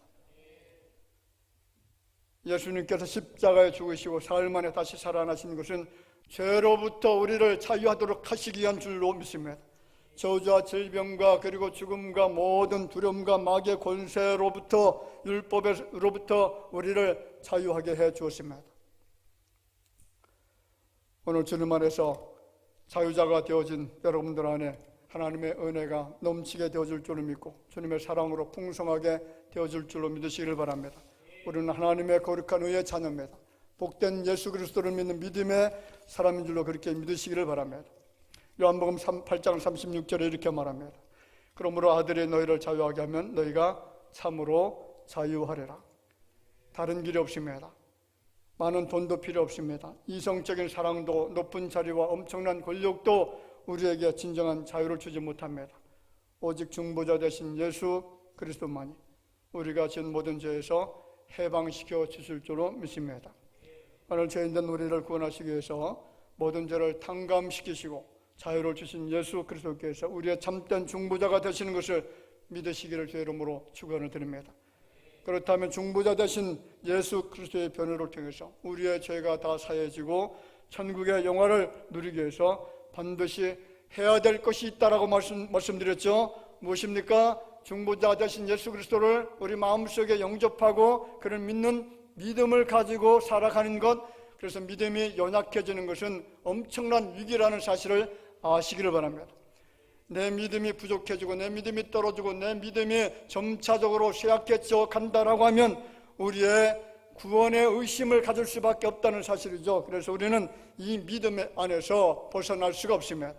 예수님께서 십자가에 죽으시고 사흘 만에 다시 살아나신 것은 죄로부터 우리를 자유하도록 하시기 위한 줄로 믿습니다. 저주와 질병과 그리고 죽음과 모든 두려움과 마귀의 권세로부터, 율법으로부터 우리를 자유하게 해 주었습니다. 오늘 주님 안에서 자유자가 되어진 여러분들 안에 하나님의 은혜가 넘치게 되어질 줄을 믿고 주님의 사랑으로 풍성하게 되어질 줄로 믿으시기를 바랍니다. 우리는 하나님의 거룩한 의의 자녀입니다. 복된 예수 그리스도를 믿는 믿음의 사람인 줄로 그렇게 믿으시기를 바랍니다. 요한복음 8장 36절에 이렇게 말합니다. 그러므로 아들이 너희를 자유하게 하면 너희가 참으로 자유하리라. 다른 길이 없습니다. 많은 돈도 필요 없습니다. 이성적인 사랑도, 높은 자리와 엄청난 권력도 우리에게 진정한 자유를 주지 못합니다. 오직 중보자 되신 예수 그리스도만이 우리가 지은 모든 죄에서 해방시켜 주실 줄로 믿습니다. 오늘 죄인된 우리를 구원하시기 위해서 모든 죄를 탕감시키시고 자유를 주신 예수 그리스도께서 우리의 참된 중보자가 되시는 것을 믿으시기를 주의 이름으로 축원을 드립니다. 그렇다면 중보자 되신 예수 그리스도의 변호를 통해서 우리의 죄가 다 사해지고 천국의 영화를 누리기 위해서 반드시 해야 될 것이 있다라고 말씀드렸죠. 무엇입니까? 중보자 되신 예수 그리스도를 우리 마음속에 영접하고 그를 믿는 믿음을 가지고 살아가는 것. 그래서 믿음이 연약해지는 것은 엄청난 위기라는 사실을 아시기를 바랍니다. 내 믿음이 부족해지고 내 믿음이 떨어지고 내 믿음이 점차적으로 쇠약해져 간다라고 하면 우리의 구원의 의심을 가질 수밖에 없다는 사실이죠. 그래서 우리는 이 믿음 안에서 벗어날 수가 없습니다.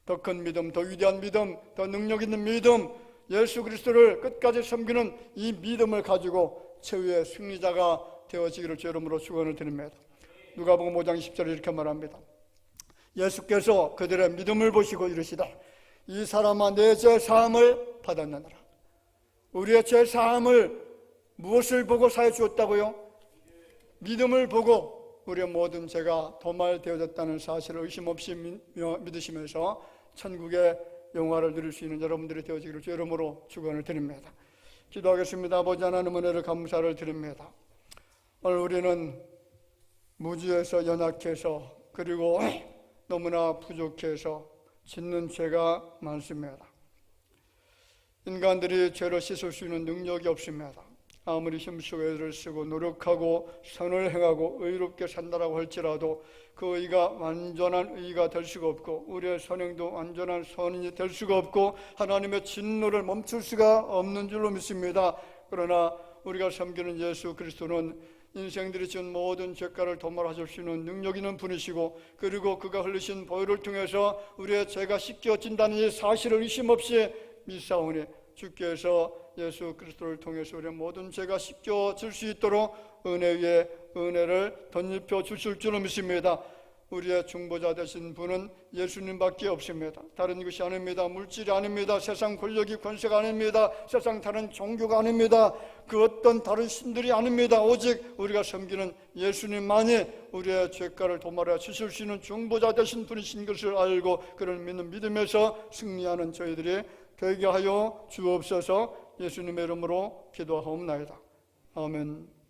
더 큰 믿음, 더 위대한 믿음, 더 능력 있는 믿음, 예수 그리스도를 끝까지 섬기는 이 믿음을 가지고 최후의 승리자가 되어지기를 주의 이름으로 축원을 드립니다. 누가복음 5장 10절에 이렇게 말합니다. 예수께서 그들의 믿음을 보시고 이르시다. 이 사람아 내 죄 사함을 받았느니라. 우리의 죄 사함을 무엇을 보고 사해 주었다고요? 믿음을 보고 우리의 모든 죄가 도말되어졌다는 사실을 의심 없이 믿으시면서 천국의 영화를 누릴 수 있는 여러분들이 되어지기를 주의 이름으로 축원을 드립니다. 기도하겠습니다. 아버지 하나님 은혜를 감사를 드립니다. 오늘 우리는 무지해서 연약해서 그리고 너무나 부족해서 짓는 죄가 많습니다. 인간들이 죄를 씻을 수 있는 능력이 없습니다. 아무리 힘쓰고 애를 쓰고 노력하고 선을 행하고 의롭게 산다라고 할지라도 그 의가 완전한 의가 될 수가 없고 우리의 선행도 완전한 선이 될 수가 없고 하나님의 진노를 멈출 수가 없는 줄로 믿습니다. 그러나 우리가 섬기는 예수 그리스도는 인생들이 지은 모든 죄가를 도말하실 수 있는 능력 있는 분이시고 그리고 그가 흘리신 보혈을 통해서 우리의 죄가 씻겨진다는 이 사실을 의심 없이 믿사오니 주께서 예수 그리스도를 통해서 우리의 모든 죄가 씻겨질 수 있도록 은혜 위에 은혜를 덧입혀 주실 줄로 믿습니다. 우리의 중보자 되신 분은 예수님밖에 없습니다. 다른 것이 아닙니다. 물질이 아닙니다. 세상 권력이 권세가 아닙니다. 세상 다른 종교가 아닙니다. 그 어떤 다른 신들이 아닙니다. 오직 우리가 섬기는 예수님만이 우리의 죄가를 도말하여 주실 수 있는 중보자 되신 분이신 것을 알고 그를 믿는 믿음에서 승리하는 저희들이 되게 하여 주옵소서. 예수님의 이름으로 기도하옵나이다. 아멘.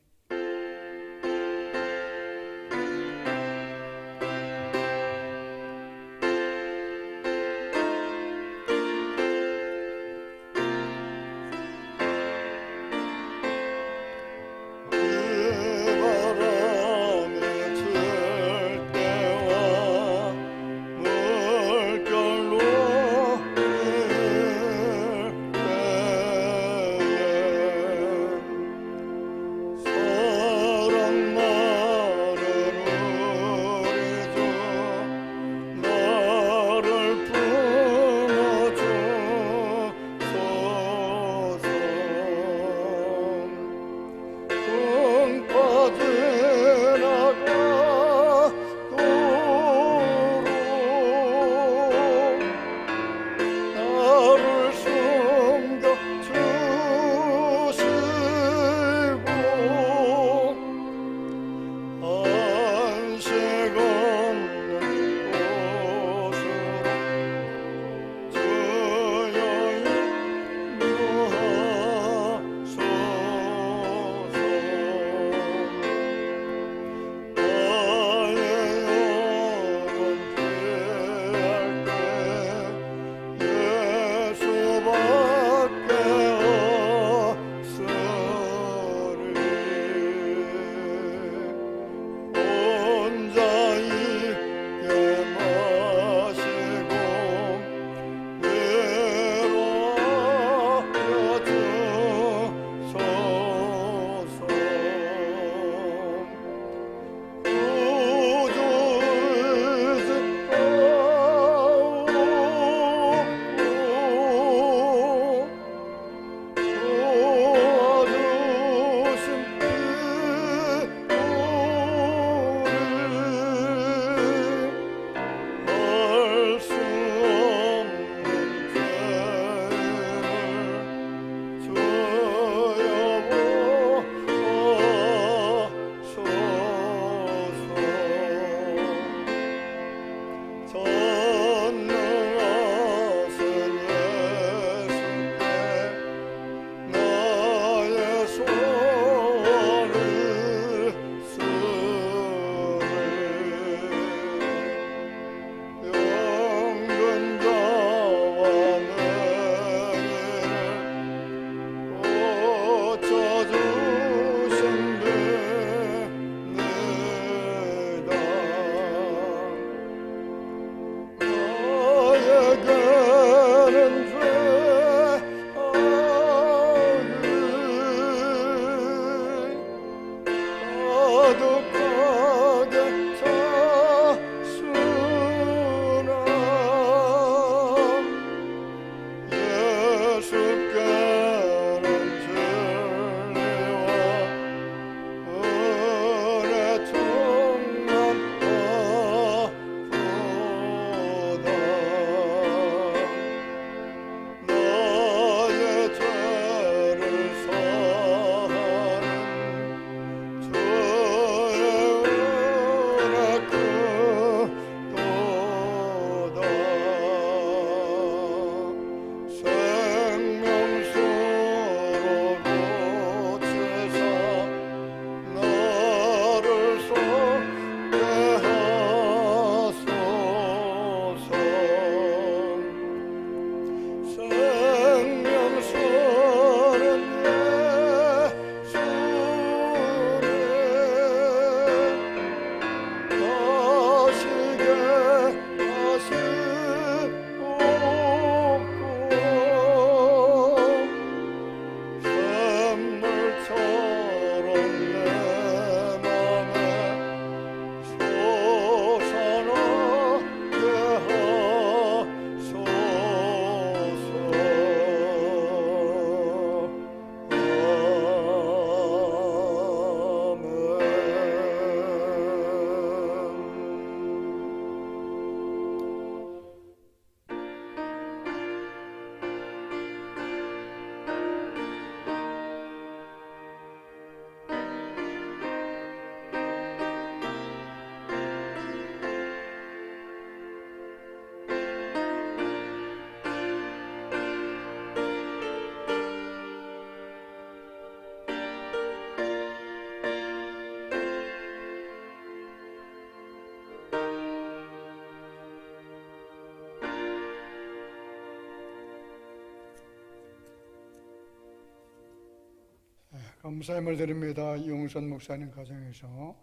감사함을 드립니다. 이용선 목사님 가정에서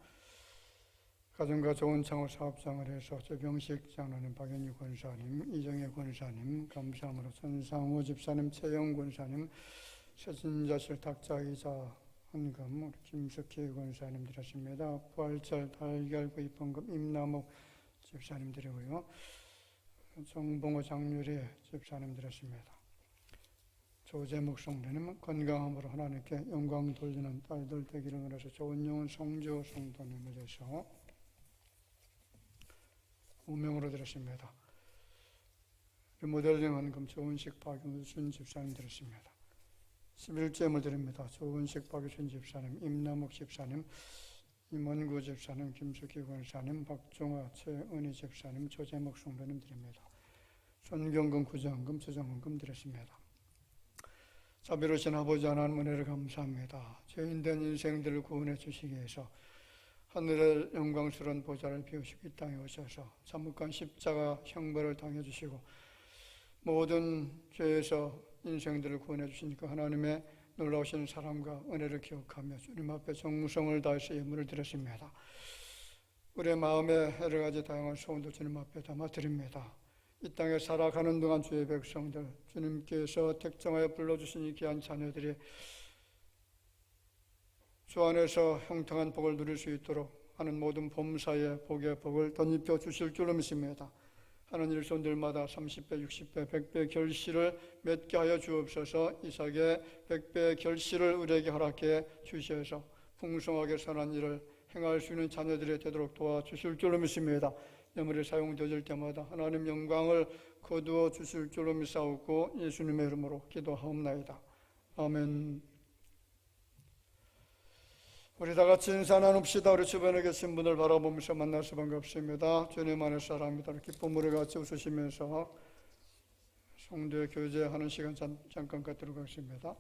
가정과 좋은 창호 사업장을 해서 최병식 장로님, 박연희 권사님, 이정혜 권사님, 감사함으로 전상호 집사님, 최영 권사님, 세진자실 탁자이자 헌금, 우리 김석희 권사님 드렸습니다. 부활절 달걀 구입헌금 임남욱 집사님 드리고요. 정봉호 장유리 집사님 드렸습니다. 조재목 성도님 건강함으로 하나님께 영광 돌리는 딸들 되기를 원해서 좋은 영혼 성조 성도님을 위해서 우명으로 드렸습니다. 리모델링 헌금 조은식 박윤순 집사님 드렸습니다. 11제물 드립니다. 조은식 박윤순 집사님, 임남욱 집사님, 임원구 집사님, 김숙희 권사님, 박종화, 최은희 집사님, 조재목 성도님 드립니다. 손경금, 구정금, 주정헌금 드렸습니다. 자비로우신 아버지 하나님 은혜를 감사합니다. 죄인된 인생들을 구원해 주시기 위해서 하늘의 영광스러운 보좌를 비우시고 이 땅에 오셔서 참혹한 십자가 형벌을 당해 주시고 모든 죄에서 인생들을 구원해 주시니까 하나님의 놀라우신 사랑과 은혜를 기억하며 주님 앞에 정성을 다해서 예물을 드렸습니다. 우리의 마음에 여러 가지 다양한 소원도 주님 앞에 담아 드립니다. 이 땅에 살아가는 동안 주의 백성들, 주님께서 택정하여 불러주신 이 귀한 자녀들이 주 안에서 형통한 복을 누릴 수 있도록 하는 모든 범사의 복의 복을 덧입혀 주실 줄로 믿습니다. 하는 일손들마다 30배, 60배, 100배 결실을 맺게 하여 주옵소서. 이삭의 100배의 결실을 우리에게 허락해 주셔서 풍성하게 선한 일을 행할 수 있는 자녀들이 되도록 도와주실 줄로 믿습니다. 예물이 사용되어질 때마다 하나님 영광을 거두어 주실 줄로 믿사오고 예수님의 이름으로 기도하옵나이다. 아멘. 우리 다 같이 인사 나눕시다. 우리 주변에 계신 분들 바라보면서 만나서 반갑습니다. 주님 안의 사람이다. 기쁨으로 같이 웃으시면서 성도의 교제하는 시간 잠깐 갖도록 하겠습니다.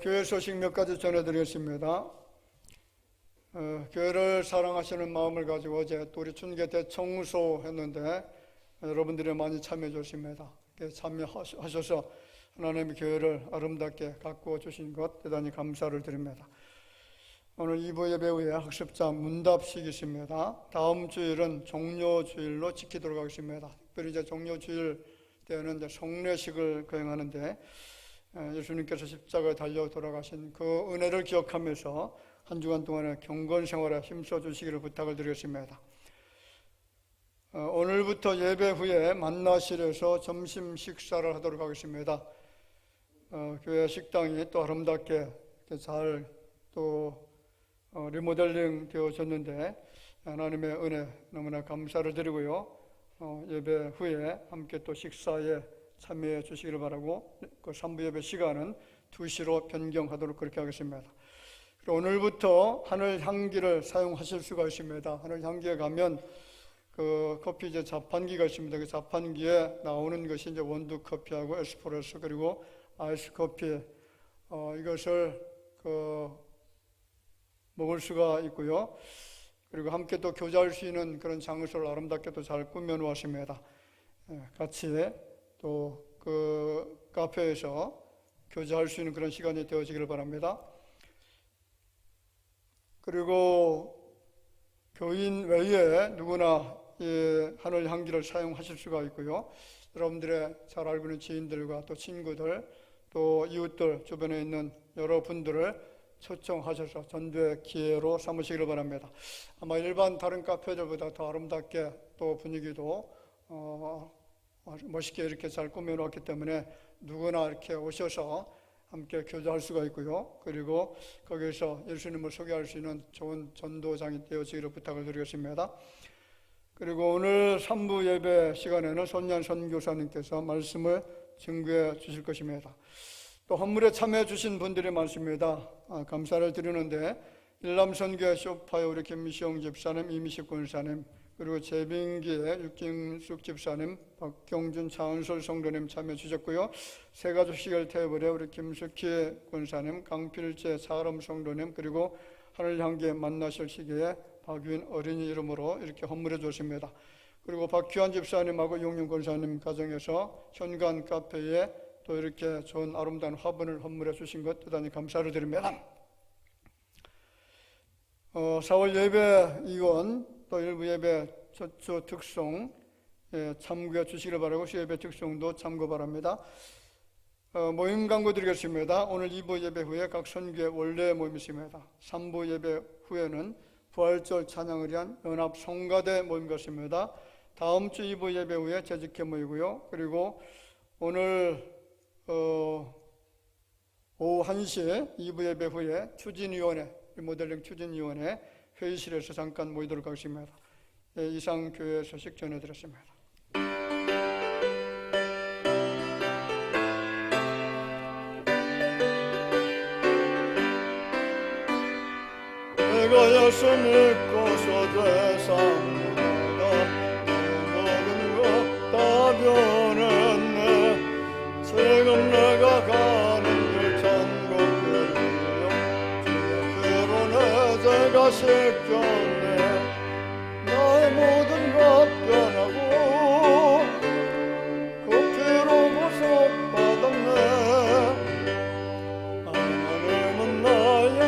교회 소식 몇 가지 전해드리겠습니다. 교회를 사랑하시는 마음을 가지고 어제 또 우리 춘계 대청소 했는데 여러분들이 많이 참여해 주십니다. 참여하셔서 하나님의 교회를 아름답게 가꾸어 주신 것 대단히 감사를 드립니다. 오늘 2부 예배 후에 학습자 문답식이 있습니다. 다음 주일은 종료주일로 지키도록 하겠습니다. 특별히 이제 종료주일 때는 이제 성례식을 거행하는데 예수님께서 십자가에 달려 돌아가신 그 은혜를 기억하면서 한 주간 동안의 경건 생활에 힘써 주시기를 부탁을 드리겠습니다. 오늘부터 예배 후에 만나실에서 점심 식사를 하도록 하겠습니다. 교회 식당이 또 아름답게 잘 또 리모델링 되어졌는데 하나님의 은혜 너무나 감사를 드리고요. 예배 후에 함께 또 식사에 참여해 주시기를 바라고 그 3부 예배 시간은 2시로 변경하도록 그렇게 하겠습니다. 오늘부터 하늘 향기를 사용하실 수가 있습니다. 하늘 향기에 가면 그 커피 이제 자판기가 있습니다. 그 자판기에 나오는 것이 이제 원두 커피하고 에스프레소 그리고 아이스 커피 이것을 먹을 수가 있고요. 그리고 함께 또 교제할 수 있는 그런 장소를 아름답게 또 잘 꾸며 놓았습니다. 같이 또 그 카페에서 교제할 수 있는 그런 시간이 되어지기를 바랍니다. 그리고 교인 외에 누구나 이 하늘 향기를 사용하실 수가 있고요. 여러분들의 잘 알고 있는 지인들과 또 친구들 또 이웃들 주변에 있는 여러분들을 초청하셔서 전도의 기회로 삼으시기를 바랍니다. 아마 일반 다른 카페들보다 더 아름답게 또 분위기도 멋있게 이렇게 잘 꾸며놓았기 때문에 누구나 이렇게 오셔서 함께 교제할 수가 있고요. 그리고 거기에서 예수님을 소개할 수 있는 좋은 전도장이 되어지기를 부탁을 드리겠습니다. 그리고 오늘 3부 예배 시간에는 손양 선교사님께서 말씀을 증거해 주실 것입니다. 또 헌물에 참여해 주신 분들이 많습니다. 감사를 드리는데 일남선교회 쇼파의 우리 김미시영 집사님, 이미식 권사님, 그리고 제빙기의 육김숙 집사님, 박경준 차은솔 성도님 참여해 주셨고요. 세가족식을 테이블에 우리 김숙희 권사님, 강필재 차름 성도님, 그리고 하늘향기에 만나실 시기에 박유인 어린이 이름으로 이렇게 헌물해 주십니다. 그리고 박규환 집사님하고 용윤 권사님 가정에서 현관 카페에 또 이렇게 좋은 아름다운 화분을 헌물해 주신 것 대단히 감사를 드립니다. 4월 예배 이원 또 일부 예배 주 특송 참고해 주시기를 바라고 수예배 특송도 참고 바랍니다. 모임 광고 드리겠습니다. 오늘 2부 예배 후에 각 선교회 원래 모임이 있습니다. 3부 예배 후에는 부활절 찬양을 위한 연합 성가대 모임 같습니다. 다음 주 2부 예배 후에 재직회 모이고요. 그리고 오늘 오후 1시에 2부 예배 후에 추진위원회 리모델링 추진위원회 회의실에서 잠깐 모이도록 하겠습니다. 이상 교회 소식 전해드렸습니다. 내가 예수 믿고서 죄사함마다 내 모든 것 다 변했네. 지금 내가 가는 길 천국 길이요 주의 피로 내 죄가 씻겼네. 나의 모든 것 변하고 그 피로 구속받았네. 하나님은 나의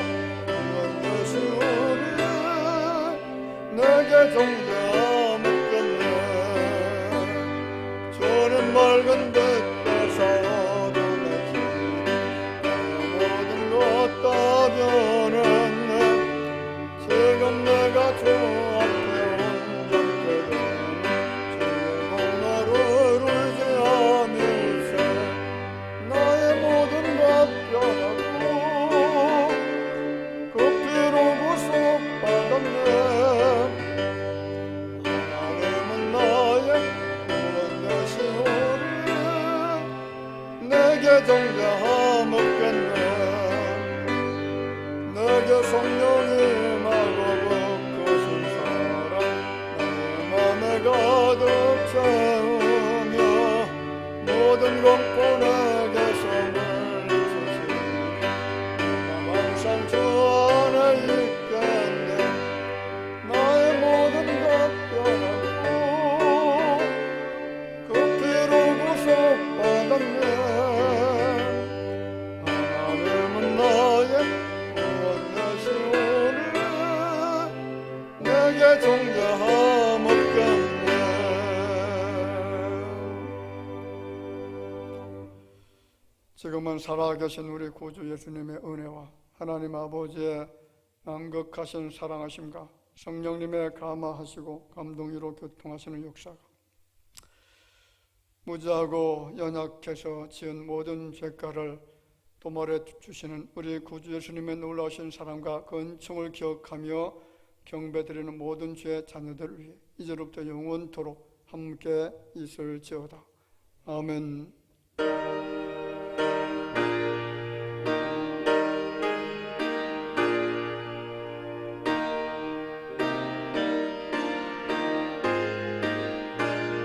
내게 정죄하 묻겠네. 주는 맑은 빛에서 눈에 진 나의 모든 것 다 변했네. 지금 내가 주 앞에 온전케 되니 주의 공로를 울지 않을세. 나의 모든 것 변하고 그 피로 구속받았네. 내게 정죄하 묻겠네. 내게 성령이 임하고 크신 사랑 내 맘에 가득 채우며 모든 공포 내게서 물리치시니 나 항상 주 안에 있겠네. 나의 모든 것 변하고 그 피로 구속받았네. 내게 정죄하 묻겠네. 지금은 살아계신 우리 구주 예수님의 은혜와 하나님 아버지의 낭극하신 사랑하심과 성령님의 감화하시고 감동으로 교통하시는 역사가 무지하고 연약해서 지은 모든 죄가를 도말해 주시는 우리 구주 예수님의 놀라우신 사랑과 그 은총을 기억하며 경배드리는 모든 주의 자녀들 위해 이제로부터 영원토록 함께 있을지어다. 아멘.